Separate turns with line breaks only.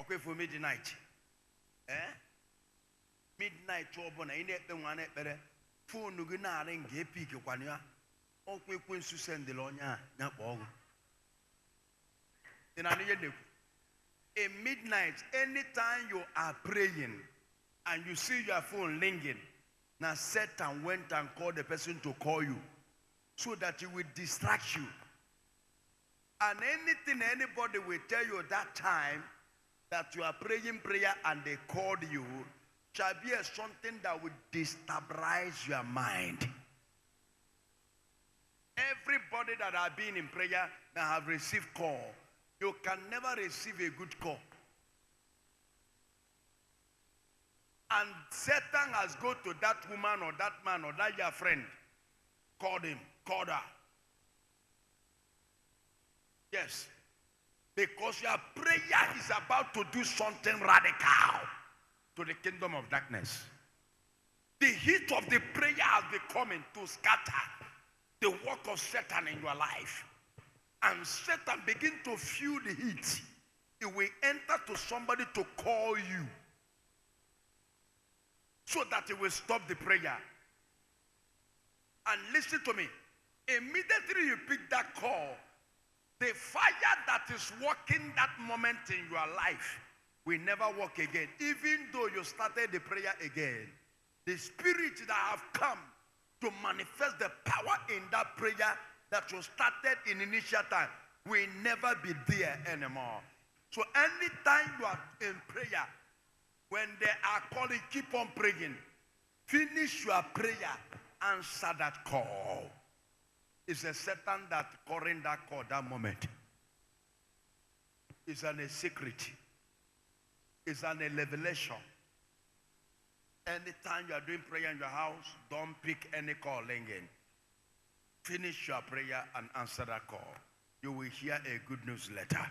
Okay, for midnight. Midnight trouble na ine pe wane pere phone nugu na ring ge pick kwanya okwe kwensu send the lonya nya kpo ina ne ye in midnight anytime you are praying and you see your phone ringing, now Satan went and called the person to call you so that he will distract you. And anything anybody will tell you that time that you are praying prayer and they called you shall be something that will destabilize your mind. Everybody that have been in prayer that have received call, you can never receive a good call. And Satan has gone to that woman or that man or that your friend, called him, called her. Yes. Because your prayer is about to do something radical to the kingdom of darkness. The heat of the prayer has been coming to scatter the work of Satan in your life. And Satan begin to feel the heat. It will enter to somebody to call you so that it will stop the prayer. And listen to me. Immediately you pick that call, the fire that is working that moment in your life will never work again. Even though you started the prayer again, the spirit that have come to manifest the power in that prayer that you started in initial time will never be there anymore. So anytime you are in prayer, when they are calling, keep on praying. Finish your prayer, answer that call. It's a Satan that calling that call that moment. It's a secret. It's a revelation. Anytime you are doing prayer in your house, don't pick any call ringing. Finish your prayer and answer that call. You will hear a good news letter.